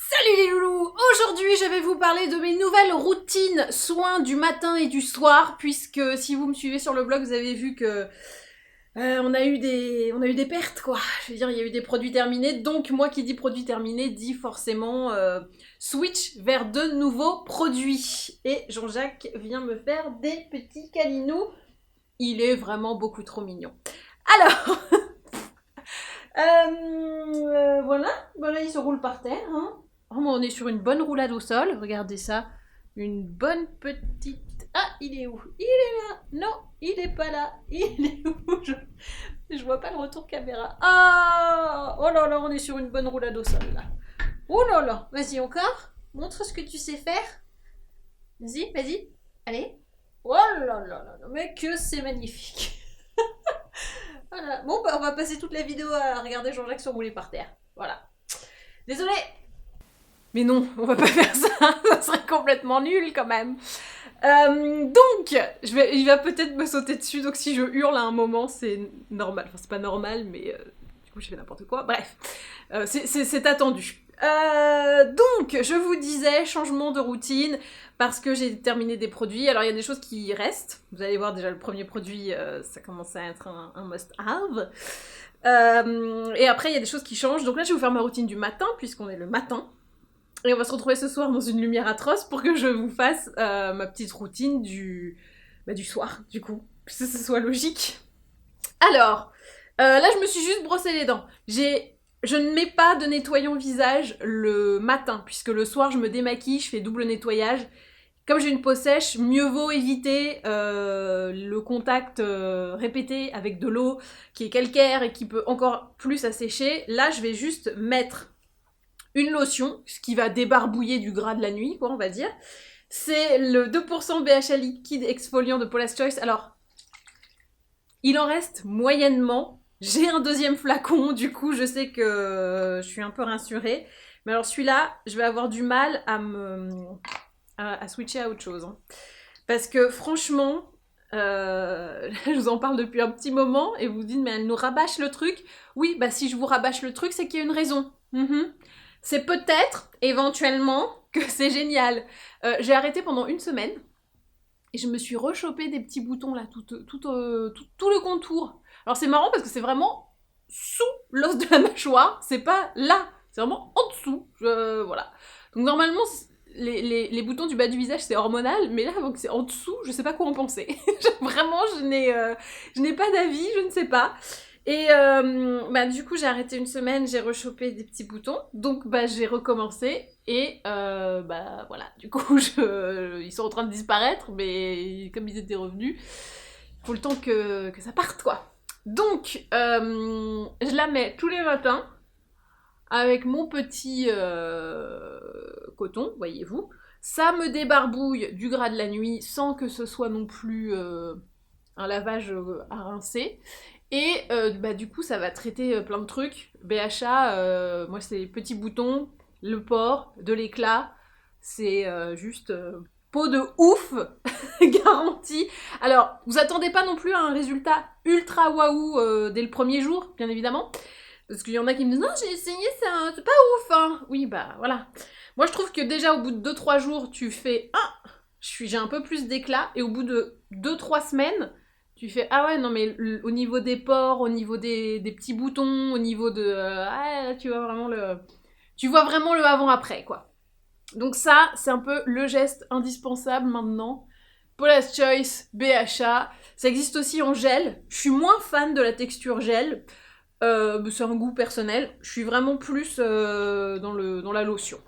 Salut les loulous! Aujourd'hui, je vais vous parler de mes nouvelles routines soins du matin et du soir, puisque si vous me suivez sur le blog, vous avez vu que on a eu des pertes, quoi. Je veux dire, il y a eu des produits terminés, donc moi qui dis produits terminés, dit forcément switch vers de nouveaux produits. Et Jean-Jacques vient me faire des petits câlinous. Il est vraiment beaucoup trop mignon. Alors, voilà, il se roule par terre, hein. Vraiment, on est sur une bonne roulade au sol. Regardez ça. Une bonne petite... Ah, il est où? Il est là. Non, il est pas là. Il est où? Je vois pas le retour caméra. Ah! Oh là là, on est sur une bonne roulade au sol, là. Oh là là. Vas-y, encore. Montre ce que tu sais faire. Vas-y, vas-y. Allez. Oh là là là là. Mais que c'est magnifique. Voilà. Bon, bah, on va passer toute la vidéo à regarder Jean-Jacques se rouler par terre. Voilà. Désolé. Mais non, on va pas faire ça, ça serait complètement nul quand même. Donc, il va peut-être me sauter dessus, donc si je hurle à un moment, c'est normal. Enfin, c'est pas normal, mais du coup, je fais n'importe quoi. Bref, c'est attendu. Donc, je vous disais, changement de routine, parce que j'ai terminé des produits. Alors, il y a des choses qui restent. Vous allez voir déjà, le premier produit, ça commence à être un must-have. Et après, il y a des choses qui changent. Donc là, je vais vous faire ma routine du matin, puisqu'on est le matin. Et on va se retrouver ce soir dans une lumière atroce pour que je vous fasse ma petite routine du soir, du coup. Que ce soit logique. Alors, là, je me suis juste brossé les dents. Je ne mets pas de nettoyant visage le matin, puisque le soir, je me démaquille, je fais double nettoyage. Comme j'ai une peau sèche, mieux vaut éviter le contact répété avec de l'eau qui est calcaire et qui peut encore plus assécher. Là, je vais juste mettre une lotion, ce qui va débarbouiller du gras de la nuit, quoi, on va dire. C'est le 2% BHA liquide exfoliant de Paula's Choice. Alors, il en reste moyennement. J'ai un deuxième flacon, du coup, je sais que je suis un peu rinsurée. Mais alors, celui-là, je vais avoir du mal à switcher à autre chose. Hein. Parce que, franchement, je vous en parle depuis un petit moment, et vous vous dites, mais elle nous rabâche le truc. Oui, bah si je vous rabâche le truc, c'est qu'il y a une raison. C'est peut-être, éventuellement, que c'est génial. J'ai arrêté pendant une semaine et je me suis rechopé des petits boutons là, tout le contour. Alors c'est marrant parce que c'est vraiment sous l'os de la mâchoire, c'est pas là, c'est vraiment en dessous. Voilà. Donc normalement, les boutons du bas du visage c'est hormonal, mais là, donc c'est en dessous, je sais pas quoi en penser. Vraiment, je n'ai pas d'avis, je ne sais pas. Et du coup, j'ai arrêté une semaine, j'ai rechopé des petits boutons, donc j'ai recommencé, et voilà, du coup, ils sont en train de disparaître, mais comme ils étaient revenus, il faut le temps que ça parte, quoi. Donc, je la mets tous les matins, avec mon petit coton, voyez-vous. Ça me débarbouille du gras de la nuit, sans que ce soit non plus un lavage à rincer. Et du coup, ça va traiter plein de trucs. BHA, moi, c'est les petits boutons, le port, de l'éclat. C'est juste peau de ouf, garantie. Alors, vous attendez pas non plus à un résultat ultra waouh dès le premier jour, bien évidemment. Parce qu'il y en a qui me disent « Non, j'ai essayé, c'est pas ouf, hein !» Oui, voilà. Moi, je trouve que déjà, au bout de 2-3 jours, tu fais « Ah, j'ai un peu plus d'éclat. » Et au bout de 2-3 semaines, tu fais « Ah ouais, non, mais au niveau des pores, au niveau des petits boutons, au niveau de... tu vois vraiment le avant-après, quoi. » Donc ça, c'est un peu le geste indispensable maintenant. Paula's Choice, BHA. Ça existe aussi en gel. Je suis moins fan de la texture gel. C'est un goût personnel. Je suis vraiment plus dans la lotion.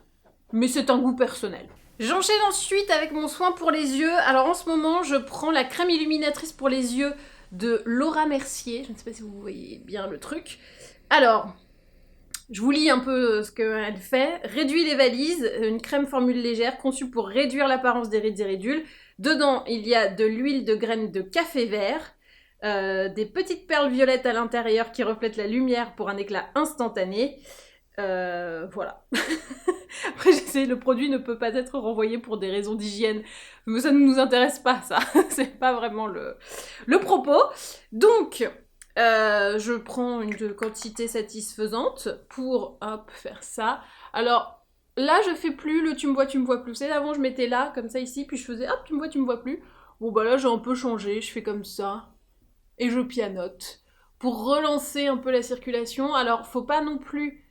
Mais c'est un goût personnel. J'enchaîne ensuite avec mon soin pour les yeux. Alors en ce moment, je prends la crème illuminatrice pour les yeux de Laura Mercier. Je ne sais pas si vous voyez bien le truc. Alors, je vous lis un peu ce qu'elle fait. Réduit les valises, une crème formule légère conçue pour réduire l'apparence des rides et ridules. Dedans, il y a de l'huile de graines de café vert, des petites perles violettes à l'intérieur qui reflètent la lumière pour un éclat instantané. Voilà. Après, le produit ne peut pas être renvoyé pour des raisons d'hygiène. Mais ça ne nous intéresse pas, ça. C'est pas vraiment le propos. Donc, je prends une quantité satisfaisante pour, faire ça. Alors, là, je fais plus le tu me vois plus. C'est avant, je mettais là, comme ça ici, puis je faisais hop, tu me vois plus. Bon, bah là, j'ai un peu changé, je fais comme ça. Et je pianote. Pour relancer un peu la circulation. Alors, faut pas non plus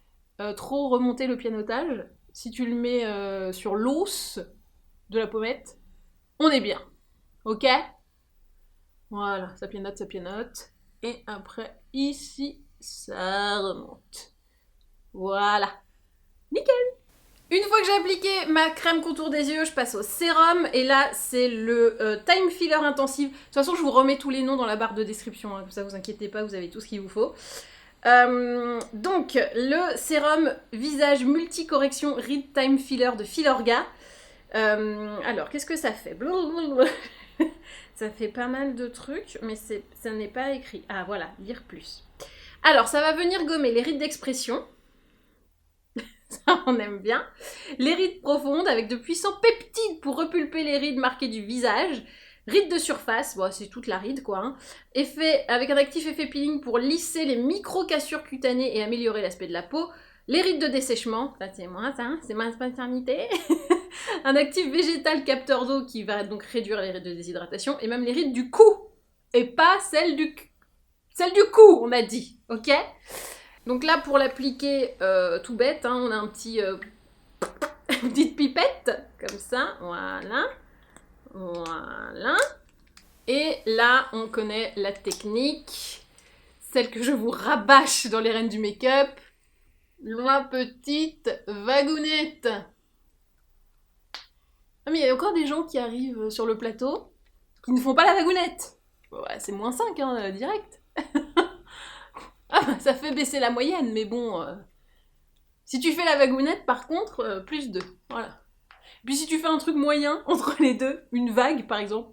trop remonter le pianotage. Si tu le mets sur l'os de la pommette, on est bien. Ok? Voilà, ça pianote, ça pianote. Et après, ici, ça remonte. Voilà. Nickel! Une fois que j'ai appliqué ma crème contour des yeux, je passe au sérum. Et là, c'est le Time Filler Intensive. De toute façon, je vous remets tous les noms dans la barre de description. Hein, comme ça, vous inquiétez pas, vous avez tout ce qu'il vous faut. Donc, le sérum visage multi-correction Read Time Filler de Filorga. Alors, qu'est-ce que ça fait? Ça fait pas mal de trucs, mais ça n'est pas écrit. Ah, voilà, lire plus. Alors, ça va venir gommer les rides d'expression. Ça, on aime bien. Les rides profondes avec de puissants peptides pour repulper les rides marquées du visage. Rides de surface, bon, c'est toute la ride quoi. Hein. Avec un actif effet peeling pour lisser les micro-cassures cutanées et améliorer l'aspect de la peau. Les rides de dessèchement, ça c'est moi ça, c'est ma spécialité. Un actif végétal capteur d'eau qui va donc réduire les rides de déshydratation. Et même les rides du cou. Et pas celles du cou, on a dit. Ok ? Donc là, pour l'appliquer tout bête, hein, on a un petit... une petite pipette, comme ça, voilà. Voilà. Et là, on connaît la technique, celle que je vous rabâche dans les reines du make-up. Ma petite vagounette. Ah mais il y a encore des gens qui arrivent sur le plateau qui ne font pas la vagounette. Ouais, c'est moins 5, hein, direct. Ah bah, ça fait baisser la moyenne, mais bon... Si tu fais la vagounette, par contre, plus 2. Voilà. Puis si tu fais un truc moyen entre les deux, une vague par exemple,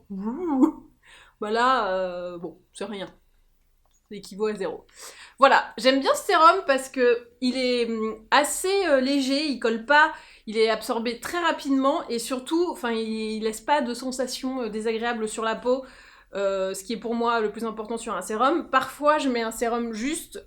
bah là, bon, c'est rien. Ça équivaut à 0. Voilà, j'aime bien ce sérum parce que il est assez léger, il colle pas, il est absorbé très rapidement et surtout, enfin, il laisse pas de sensations désagréables sur la peau. Ce qui est pour moi le plus important sur un sérum. Parfois, je mets un sérum juste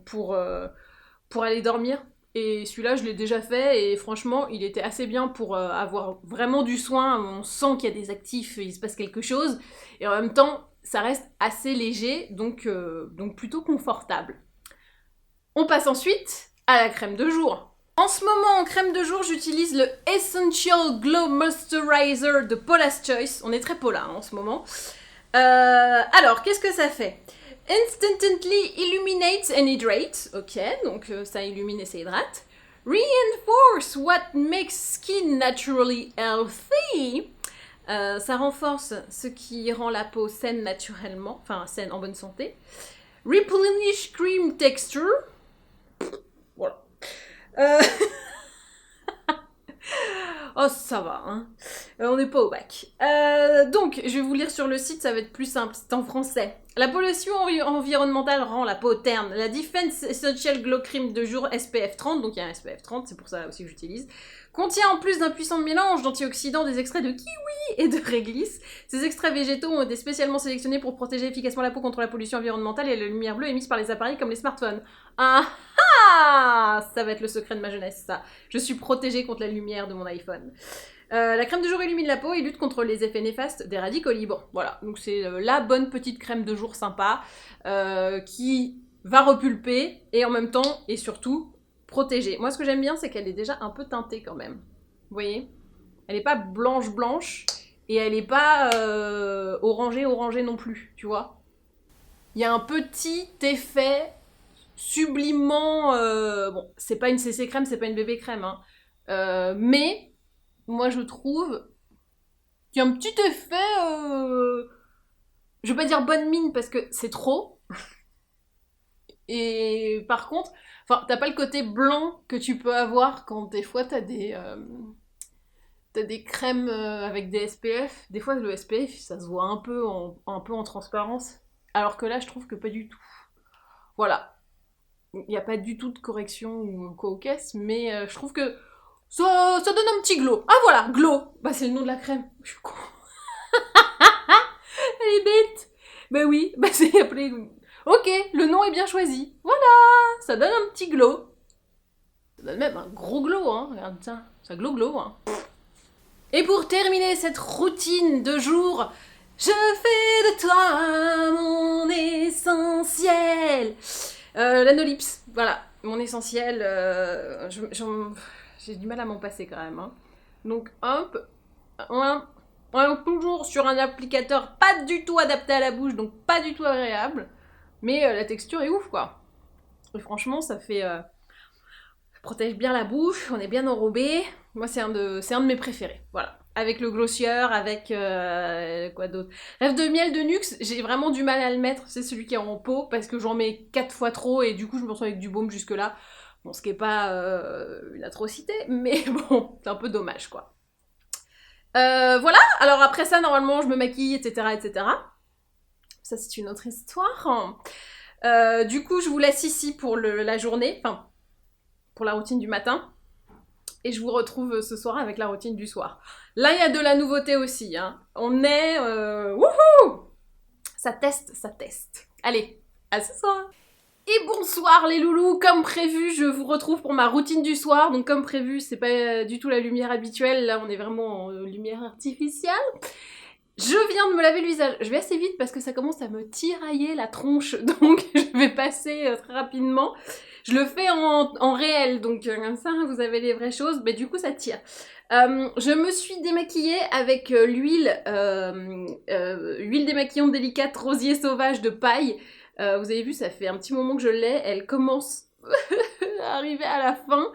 pour aller dormir. Et celui-là, je l'ai déjà fait et franchement, il était assez bien pour avoir vraiment du soin. On sent qu'il y a des actifs, il se passe quelque chose. Et en même temps, ça reste assez léger, donc plutôt confortable. On passe ensuite à la crème de jour. En ce moment, en crème de jour, j'utilise le Essential Glow Moisturizer de Paula's Choice. On est très Paula en ce moment. Alors, qu'est-ce que ça fait? Instantly illuminates and hydrates. Ok, donc ça illumine et ça hydrate. Reinforce what makes skin naturally healthy. Ça renforce ce qui rend la peau saine naturellement, enfin saine en bonne santé. Replenish cream texture. Voilà. Oh, ça va, hein. On n'est pas au bac. Donc, je vais vous lire sur le site, ça va être plus simple, c'est en français. La pollution environnementale rend la peau terne. La Defense Essential Glow Cream de jour SPF 30, donc il y a un SPF 30, c'est pour ça aussi que j'utilise, contient en plus d'un puissant mélange d'antioxydants des extraits de kiwi et de réglisse. Ces extraits végétaux ont été spécialement sélectionnés pour protéger efficacement la peau contre la pollution environnementale et la lumière bleue émise par les appareils comme les smartphones. Ah ah! Ça va être le secret de ma jeunesse, ça. Je suis protégée contre la lumière de mon iPhone. La crème de jour illumine la peau et lutte contre les effets néfastes des radicaux libres. Voilà, donc c'est la bonne petite crème de jour sympa qui va repulper et en même temps et surtout protéger. Moi, ce que j'aime bien, c'est qu'elle est déjà un peu teintée quand même. Vous voyez? Elle n'est pas blanche et elle n'est pas orangée non plus, tu vois? Il y a un petit effet sublimement... bon, c'est pas une CC crème, c'est pas une bébé crème, hein. Mais... moi, je trouve qu'il y a un petit effet... je vais pas dire bonne mine parce que c'est trop. Et par contre, t'as pas le côté blanc que tu peux avoir quand des fois t'as des crèmes avec des SPF. Des fois, le SPF, ça se voit un peu en transparence. Alors que là, je trouve que pas du tout. Voilà. Il n'y a pas du tout de correction ou quoi aux caisses, mais je trouve que ça donne un petit glow. Ah voilà, glow. Bah c'est le nom de la crème. Je suis con. Elle est bête. Bah oui, bah c'est appelé... Ok, le nom est bien choisi. Voilà, ça donne un petit glow. Ça donne même un gros glow, hein. Regarde ça glow, hein. Et pour terminer cette routine de jour, je fais de toi mon essentiel. L'Anolips, voilà, mon essentiel. J'ai du mal à m'en passer quand même, hein. Donc hop, on est toujours sur un applicateur pas du tout adapté à la bouche, donc pas du tout agréable. Mais la texture est ouf, quoi. Et franchement, ça protège bien la bouche, on est bien enrobé. Moi, c'est un de mes préférés, voilà. Avec le glossieur, avec quoi d'autre. Rêve de miel de Nuxe, j'ai vraiment du mal à le mettre, c'est celui qui est en pot, parce que j'en mets 4 fois trop, et du coup, je me retrouve avec du baume jusque-là. Bon, ce qui est pas une atrocité, mais bon, c'est un peu dommage, quoi. Voilà, alors après ça, normalement, je me maquille, etc., etc. Ça, c'est une autre histoire. Du coup, je vous laisse ici pour la journée, enfin, pour la routine du matin. Et je vous retrouve ce soir avec la routine du soir. Là, il y a de la nouveauté aussi, hein. On est... wouhou! Ça teste, ça teste. Allez, à ce soir! Et bonsoir les loulous, comme prévu, je vous retrouve pour ma routine du soir. Donc comme prévu, c'est pas du tout la lumière habituelle, là on est vraiment en lumière artificielle. Je viens de me laver le visage. Je vais assez vite parce que ça commence à me tirailler la tronche, donc je vais passer très rapidement. Je le fais en réel, donc comme ça vous avez les vraies choses, mais du coup ça tire. Je me suis démaquillée avec l'huile démaquillante délicate rosier sauvage de paille. Vous avez vu, ça fait un petit moment que je l'ai, elle commence à arriver à la fin.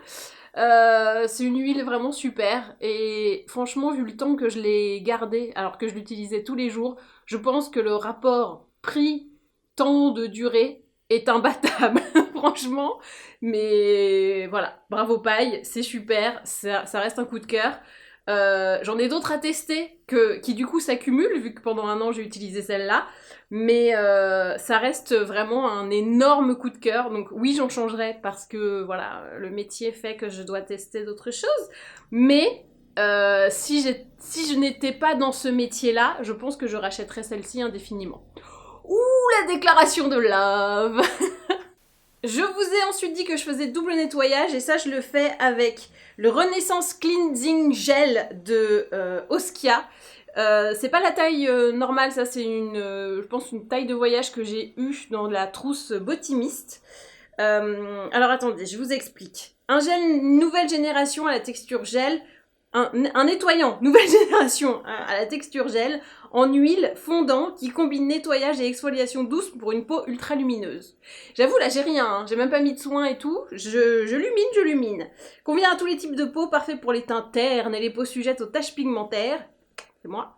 C'est une huile vraiment super et franchement vu le temps que je l'ai gardée alors que je l'utilisais tous les jours, je pense que le rapport prix-temps de durée est imbattable franchement, mais voilà, bravo paille, c'est super, ça reste un coup de cœur. J'en ai d'autres à tester qui du coup s'accumulent vu que pendant un an j'ai utilisé celle-là, mais ça reste vraiment un énorme coup de cœur. Donc oui, j'en changerai parce que voilà, le métier fait que je dois tester d'autres choses, mais si je n'étais pas dans ce métier-là, je pense que je rachèterais celle-ci indéfiniment. Ouh, la déclaration de love. Je vous ai ensuite dit que je faisais double nettoyage et ça je le fais avec le Renaissance Cleansing Gel de Oskia. C'est pas la taille normale, ça c'est je pense une taille de voyage que j'ai eue dans la trousse Botimiste. Alors attendez, je vous explique. Un gel nouvelle génération à la texture gel, un nettoyant nouvelle génération à la texture gel en huile fondant qui combine nettoyage et exfoliation douce pour une peau ultra lumineuse. J'avoue là j'ai rien, hein, j'ai même pas mis de soin et tout, je lumine. Convient à tous les types de peau, parfait pour les teintes ternes et les peaux sujettes aux taches pigmentaires, c'est moi,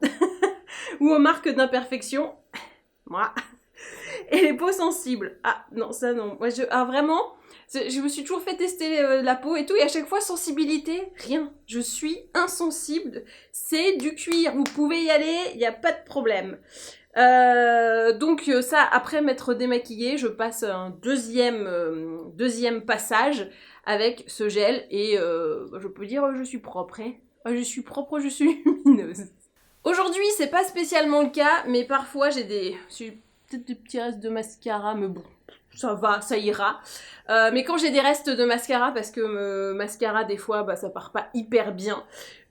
ou aux marques d'imperfection, moi, et les peaux sensibles. Ah non, ça non, moi vraiment... Je me suis toujours fait tester la peau et tout, et à chaque fois, sensibilité, rien. Je suis insensible. C'est du cuir, vous pouvez y aller, il n'y a pas de problème. Donc ça, après m'être démaquillée, je passe un deuxième passage avec ce gel, et je peux dire je suis propre, hein. Je suis propre, je suis lumineuse. Aujourd'hui, c'est pas spécialement le cas, mais parfois j'ai peut-être des petits restes de mascara, mais bon, ça va, ça ira. Mais quand j'ai des restes de mascara, parce que mascara, des fois, bah, ça part pas hyper bien,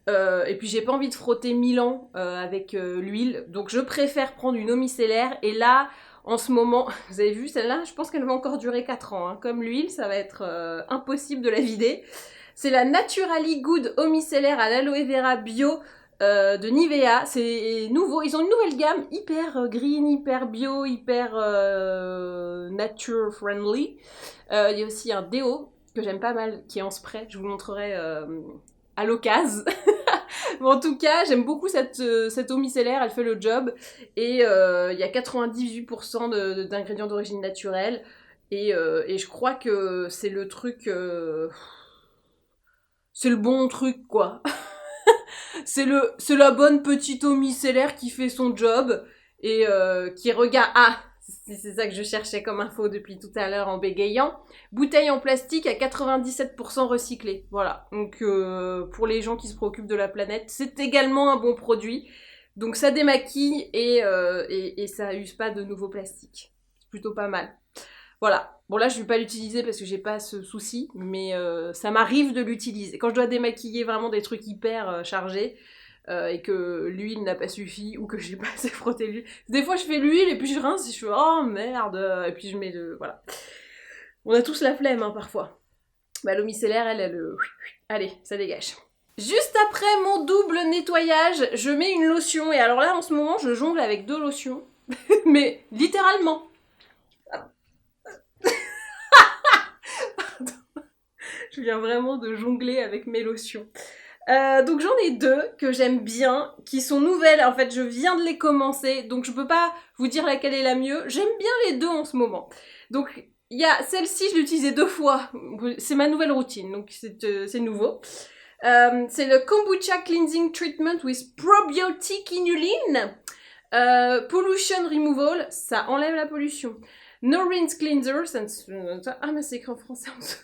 et puis j'ai pas envie de frotter 1000 ans avec l'huile, donc je préfère prendre une eau micellaire, et là, en ce moment, vous avez vu, celle-là, je pense qu'elle va encore durer 4 ans, hein. Comme l'huile, ça va être impossible de la vider. C'est la Naturally Good eau micellaire à l'aloe vera bio, de Nivea, c'est nouveau, ils ont une nouvelle gamme hyper green, hyper bio, hyper nature friendly. Il y a aussi un déo que j'aime pas mal qui est en spray, je vous montrerai à l'occasion. Mais en tout cas, j'aime beaucoup cette eau micellaire, elle fait le job, et il y a 98% d'ingrédients d'origine naturelle, et je crois que c'est le truc... c'est le bon truc, quoi. C'est la bonne petite eau micellaire qui fait son job et qui regarde... Ah, c'est ça que je cherchais comme info depuis tout à l'heure en bégayant. Bouteille en plastique à 97% recyclée. Voilà, donc pour les gens qui se préoccupent de la planète, c'est également un bon produit. Donc ça démaquille et ça use pas de nouveaux plastiques. C'est plutôt pas mal. Voilà. Bon là je vais pas l'utiliser parce que j'ai pas ce souci, mais ça m'arrive de l'utiliser. Quand je dois démaquiller vraiment des trucs hyper chargés, et que l'huile n'a pas suffi, ou que j'ai pas assez frotté l'huile. Des fois je fais l'huile et puis je rince et je fais oh merde, et puis je mets le... Voilà. On a tous la flemme hein, parfois. Bah l'eau micellaire, elle... Allez, ça dégage. Juste après mon double nettoyage, je mets une lotion. Et alors là, en ce moment, je jongle avec 2 lotions. Mais littéralement. Je viens vraiment de jongler avec mes lotions. Donc j'en ai 2 que j'aime bien, qui sont nouvelles. En fait, je viens de les commencer, donc je peux pas vous dire laquelle est la mieux. J'aime bien les 2 en ce moment. Donc il y a celle-ci, je l'ai utilisée 2 fois. C'est ma nouvelle routine, donc c'est nouveau. C'est le Kombucha Cleansing Treatment with Probiotic Inulin. Pollution Removal, ça enlève la pollution. No Rinse Cleanser, ah mais c'est écrit en français en dessous.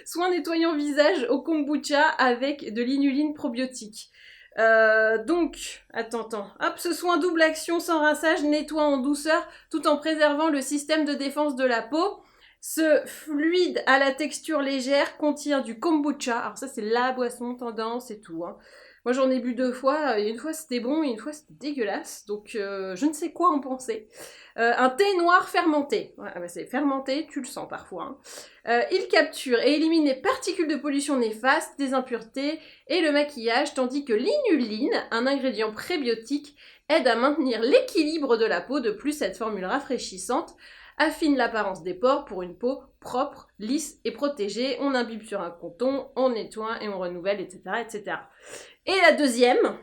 Soin nettoyant visage au kombucha avec de l'inuline probiotique. Donc, attends. Hop, ce soin double action sans rinçage nettoie en douceur tout en préservant le système de défense de la peau. Ce fluide à la texture légère contient du kombucha. Alors ça, c'est la boisson tendance et tout. Hein. Moi, j'en ai bu 2 fois. Une fois, c'était bon et une fois, c'était dégueulasse. Donc, je ne sais quoi en penser. Un thé noir fermenté. Ouais, bah c'est fermenté, tu le sens parfois. Hein. Il capture et élimine les particules de pollution néfastes, des impuretés et le maquillage, tandis que l'inuline, un ingrédient prébiotique, aide à maintenir l'équilibre de la peau. De plus, cette formule rafraîchissante affine l'apparence des pores pour une peau propre, lisse et protégée. On imbibe sur un coton, on nettoie et on renouvelle, etc. etc. Et la deuxième,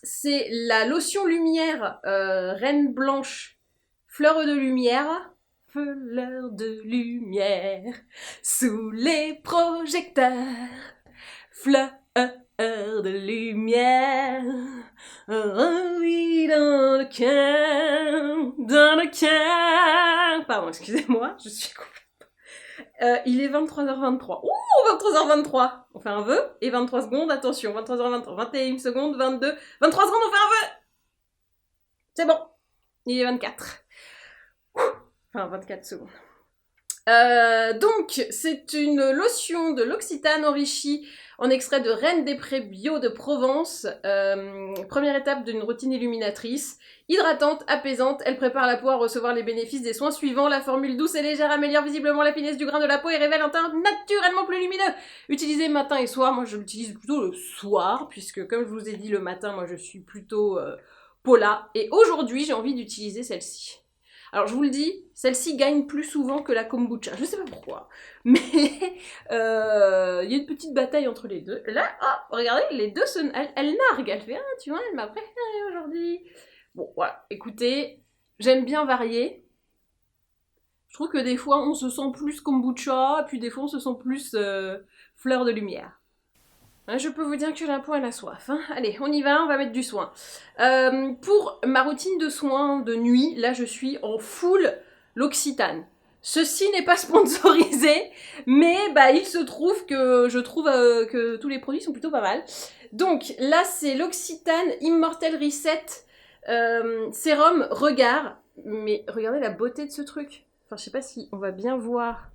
c'est la lotion lumière Reine Blanche, fleur de lumière. Fleur de lumière sous les projecteurs. Fleur de lumière. Oh oui, dans le cœur. Dans le cœur. Pardon, excusez-moi, je suis complètement... il est 23h23. Ouh, 23h23. On fait un vœu et 23 secondes, attention, 23h23, 21 secondes, 22, 23 secondes, on fait un vœu. C'est bon, il est 24. Enfin, 24 secondes. Donc, c'est une lotion de l'Occitane enrichie en extrait de Reine des Prés bio de Provence. Première étape d'une routine illuminatrice. Hydratante, apaisante, elle prépare la peau à recevoir les bénéfices des soins suivants. La formule douce et légère améliore visiblement la finesse du grain de la peau et révèle un teint naturellement plus lumineux. Utilisé matin et soir, moi je l'utilise plutôt le soir, puisque comme je vous ai dit le matin, moi je suis plutôt Paula. Et aujourd'hui, j'ai envie d'utiliser celle-ci. Alors je vous le dis, celle-ci gagne plus souvent que la kombucha. Je sais pas pourquoi, mais il y a une petite bataille entre les deux. Là, oh, regardez, les deux, elle nargue. Elle fait, ah, tu vois, elle m'a préférée aujourd'hui. Bon, voilà, écoutez, j'aime bien varier. Je trouve que des fois, on se sent plus kombucha, puis des fois, on se sent plus fleur de lumière. Je peux vous dire que la peau, elle a soif. Hein. Allez, on y va, on va mettre du soin. Pour ma routine de soins de nuit, là, je suis en full l'Occitane. Ceci n'est pas sponsorisé, mais bah, il se trouve que je trouve que tous les produits sont plutôt pas mal. Donc là, c'est l'Occitane Immortel Reset Sérum Regard. Mais regardez la beauté de ce truc. Enfin, je sais pas si on va bien voir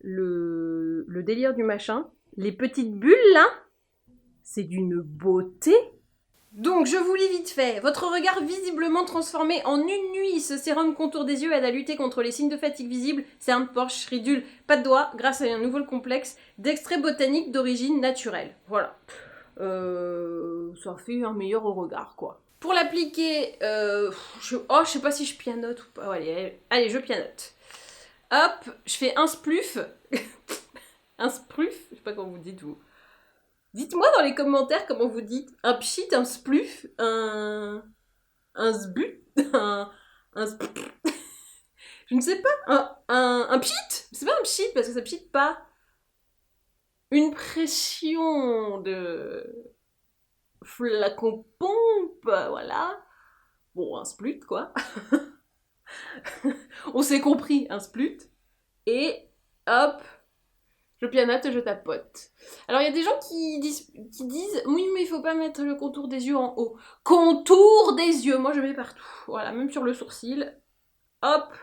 le délire du machin. Les petites bulles, là, c'est d'une beauté. Donc, je vous lis vite fait. Votre regard visiblement transformé en une nuit. Ce sérum contour des yeux aide à lutter contre les signes de fatigue visibles, cernes, poches, ridules, pas de doigts, grâce à un nouveau complexe d'extraits botaniques d'origine naturelle. Voilà. Ça fait un meilleur au regard, quoi. Pour l'appliquer, je sais pas si je pianote ou pas. Allez, je pianote. Hop, je fais un spliff. Un spliff, je sais pas comment vous dites, vous. Dites-moi dans les commentaires comment vous dites. Un pchit, un spliff, un sbut, un je ne sais pas, un pchit. C'est pas un pchit parce que ça pchit pas. Une pression de flacon pompe, voilà. Bon, un splut, quoi. On s'est compris, un splut. Et hop, je pianote, je tapote. Alors, il y a des gens qui disent oui, mais il faut pas mettre le contour des yeux en haut. Contour des yeux, moi je mets partout. Voilà, même sur le sourcil. Hop,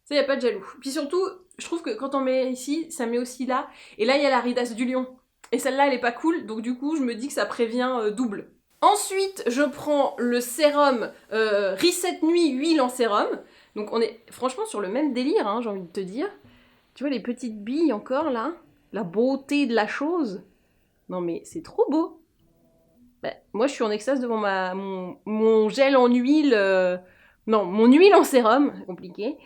Ça, y a pas de jaloux. Puis surtout, je trouve que quand on met ici, ça met aussi là. Et là, il y a la ridasse du lion. Et celle-là, elle est pas cool, donc du coup, je me dis que ça prévient double. Ensuite, je prends le sérum Reset Nuit huile en sérum. Donc on est franchement sur le même délire, hein, j'ai envie de te dire. Tu vois les petites billes encore là? La beauté de la chose. Non mais c'est trop beau. Ben, moi je suis en extase devant mon gel en huile. Non, mon huile en sérum, c'est compliqué.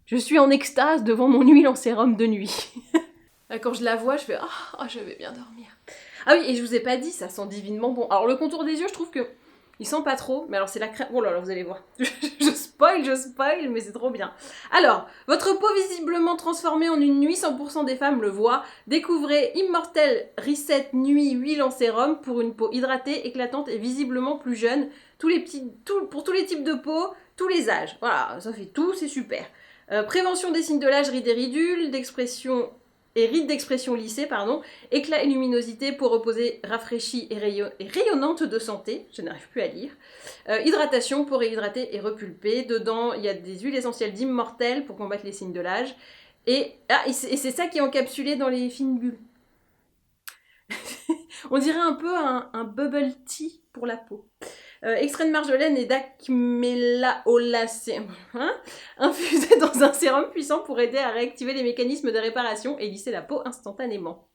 Je suis en extase devant mon huile en sérum de nuit. Quand je la vois, je fais oh, je vais bien dormir. Ah oui, et je vous ai pas dit, ça sent divinement bon. Alors le contour des yeux, je trouve que il sent pas trop, mais alors c'est la crème. Oh là là, vous allez voir. je spoil, mais c'est trop bien. Alors, votre peau visiblement transformée en une nuit, 100% des femmes le voient. Découvrez Immortel Reset Nuit huile en sérum pour une peau hydratée, éclatante et visiblement plus jeune. Pour tous les types de peau, tous les âges. Voilà, ça fait tout, c'est super. Prévention des signes de l'âge, rides et ridules, d'expression et rides d'expression lissée, éclat et luminosité, peau reposée, rafraîchie et rayonnante de santé, je n'arrive plus à lire, hydratation, peau réhydratée et repulpée, dedans il y a des huiles essentielles d'Immortel pour combattre les signes de l'âge, et c'est ça qui est encapsulé dans les fines bulles. On dirait un peu un bubble tea pour la peau. Extrait de marjolaine et d'acmélaolacée, infusé dans un sérum puissant pour aider à réactiver les mécanismes de réparation et lisser la peau instantanément.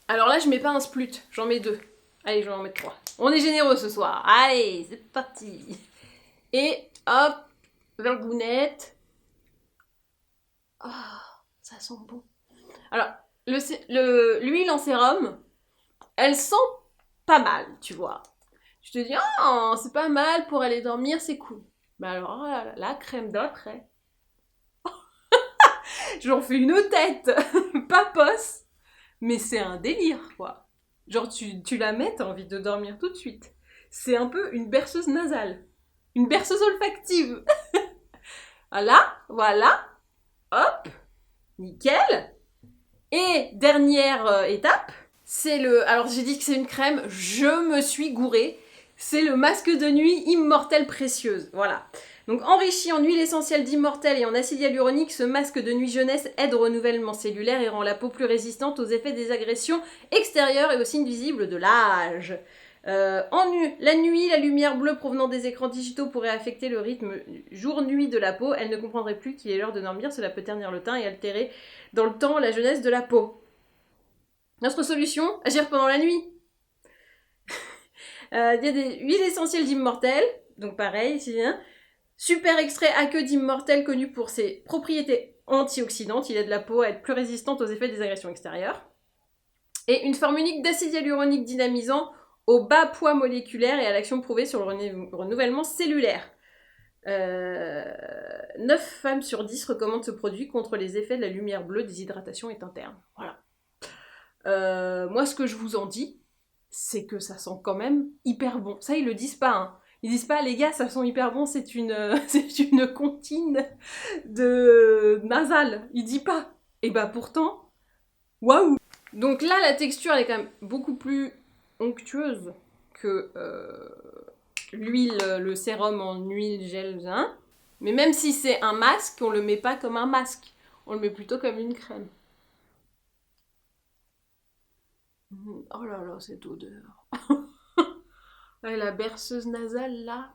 Alors là, je mets pas un splut, j'en mets 2. Allez, je vais en mettre 3. On est généreux ce soir. Allez, c'est parti. Et hop, vergounette. Ah, oh, ça sent bon. Alors, l'huile en sérum, elle sent pas mal, tu vois. Je te dis, oh, c'est pas mal pour aller dormir, c'est cool. Mais alors, la crème d'après. J'en fais une tête, pas posse, mais c'est un délire, quoi. Genre, tu la mets, t'as envie de dormir tout de suite. C'est un peu une berceuse nasale. Une berceuse olfactive. Voilà. Hop. Nickel. Et dernière étape, c'est le... Alors, j'ai dit que c'est une crème, je me suis gourée. C'est le masque de nuit Immortel Précieuse. Voilà. Donc enrichi en huile essentielle d'Immortel et en acide hyaluronique, ce masque de nuit jeunesse aide au renouvellement cellulaire et rend la peau plus résistante aux effets des agressions extérieures et aux signes visibles de l'âge. La nuit, la lumière bleue provenant des écrans digitaux pourrait affecter le rythme jour-nuit de la peau. Elle ne comprendrait plus qu'il est l'heure de dormir, cela peut ternir le teint et altérer dans le temps la jeunesse de la peau. Notre solution, agir pendant la nuit. Il y a des huiles essentielles d'Immortel, donc pareil, c'est bien. Super extrait à queue d'Immortel connu pour ses propriétés antioxydantes. Il aide la peau à être plus résistante aux effets des agressions extérieures. Et une forme unique d'acide hyaluronique dynamisant au bas poids moléculaire et à l'action prouvée sur le renouvellement cellulaire. 9 femmes sur 10 recommandent ce produit contre les effets de la lumière bleue, déshydratation et interne. Voilà. Moi, ce que je vous en dis, c'est que ça sent quand même hyper bon. Ça, ils le disent pas, hein. Ils disent pas, les gars, ça sent hyper bon, c'est une comptine de nasale. Ils disent pas. Et bah pourtant, waouh. Donc là, la texture, elle est quand même beaucoup plus onctueuse que l'huile, le sérum en huile gel. Hein. Mais même si c'est un masque, on le met pas comme un masque. On le met plutôt comme une crème. Oh là là, cette odeur. Ouais, la berceuse nasale, là,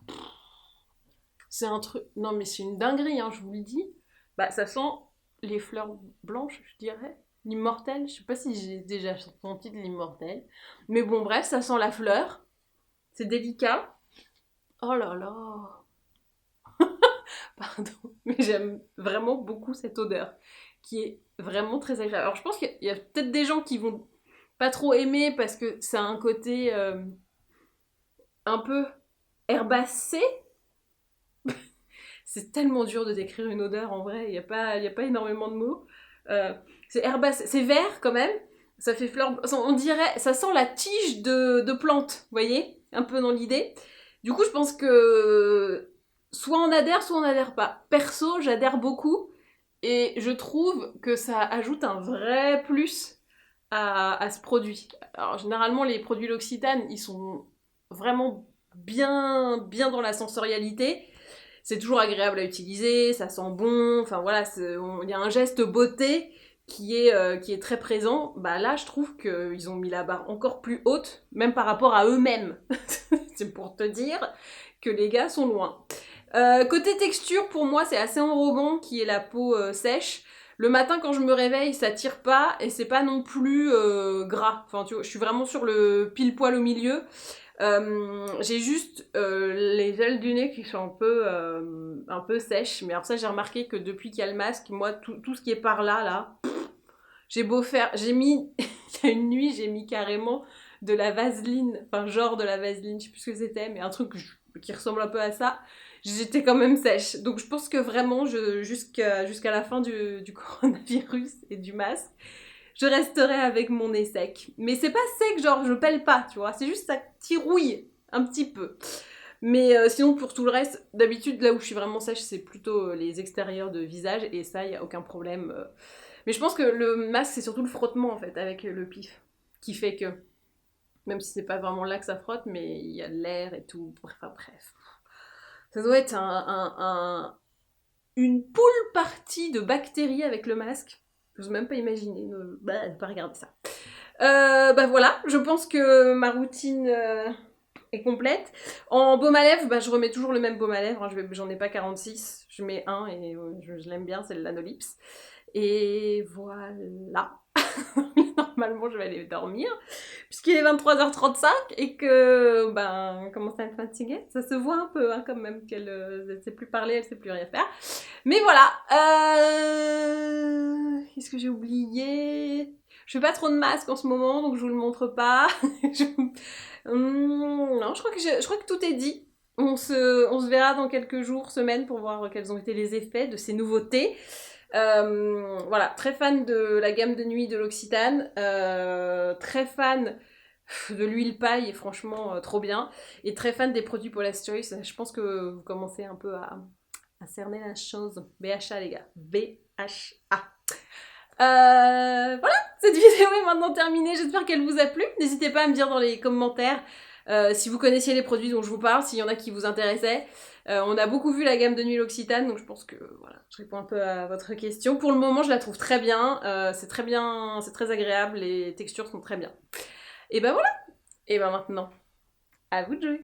c'est un truc... Non, mais c'est une dinguerie, hein, je vous le dis. Bah, ça sent les fleurs blanches, je dirais. L'immortel, je sais pas si j'ai déjà senti de l'immortel. Mais bon, bref, ça sent la fleur. C'est délicat. Oh là là. Pardon. Mais j'aime vraiment beaucoup cette odeur, qui est vraiment très agréable. Alors, je pense qu'il y a peut-être des gens qui vont pas trop aimer parce que ça a un côté un peu herbacé. C'est tellement dur de décrire une odeur en vrai, il n'y a pas énormément de mots. C'est herbacé, c'est vert quand même, ça fait fleur, on dirait, ça sent la tige de plante, vous voyez, un peu dans l'idée. Du coup, je pense que soit on adhère pas. Perso, j'adhère beaucoup et je trouve que ça ajoute un vrai plus à ce produit. Alors généralement les produits L'Occitane, ils sont vraiment bien dans la sensorialité. c'est toujours agréable à utiliser, ça sent bon, enfin voilà, il y a un geste beauté qui est très présent. Bah là, je trouve qu'ils ont mis la barre encore plus haute, même par rapport à eux-mêmes. C'est pour te dire que les gars sont loin. Côté texture, pour moi, c'est assez enrobant, qui est la peau sèche. Le matin, quand je me réveille, ça tire pas, et c'est pas non plus gras. Enfin, tu vois, je suis vraiment sur le pile-poil au milieu. J'ai juste les ailes du nez qui sont un peu sèches. Mais alors ça, j'ai remarqué que depuis qu'il y a le masque, moi, tout ce qui est par là, j'ai beau faire... J'ai mis... Il y a une nuit, j'ai mis carrément de la vaseline. Enfin, genre de la vaseline, je sais plus ce que c'était, mais un truc qui ressemble un peu à ça. J'étais quand même sèche. Donc je pense que vraiment, jusqu'à la fin du coronavirus et du masque, je resterai avec mon nez sec. Mais c'est pas sec, genre je pèle pas, tu vois. C'est juste ça tirouille un petit peu. Mais sinon, pour tout le reste, d'habitude, là où je suis vraiment sèche, c'est plutôt les extérieurs de visage. Et ça, il n'y a aucun problème. Mais je pense que le masque, c'est surtout le frottement, en fait, avec le pif. Qui fait que, même si c'est pas vraiment là que ça frotte, mais il y a de l'air et tout. Enfin bref. Ça doit être une poule partie de bactéries avec le masque. J'ose même pas imaginer. Bah, pas regarder ça. Bah voilà, je pense que ma routine est complète. En baume à lèvres, bah, je remets toujours le même baume à lèvres. Hein, j'en ai pas 46. Je mets un et je l'aime bien, c'est le Lanolips. Et voilà. Normalement, je vais aller dormir. Puisqu'il est 23h35 et que, ben, commence à être fatiguée. Ça se voit un peu, hein, quand même, qu'elle ne sait plus parler, elle ne sait plus rien faire. Mais voilà. Qu'est-ce que j'ai oublié? Je fais pas trop de masques en ce moment, donc je vous le montre pas. Non, je crois que tout est dit. On se verra dans quelques jours, semaines, pour voir quels ont été les effets de ces nouveautés. Voilà, très fan de la gamme de nuit de l'Occitane, très fan de l'huile paille, franchement trop bien, et très fan des produits Paula's Choice. Je pense que vous commencez un peu à cerner la chose. BHA les gars, BHA. Voilà, cette vidéo est maintenant terminée, j'espère qu'elle vous a plu. N'hésitez pas à me dire dans les commentaires si vous connaissiez les produits dont je vous parle, s'il y en a qui vous intéressaient. On a beaucoup vu la gamme de nuit l'Occitane, donc je pense que voilà, je réponds un peu à votre question. Pour le moment, je la trouve très bien, c'est très agréable, les textures sont très bien. Et ben voilà, et ben maintenant, à vous de jouer.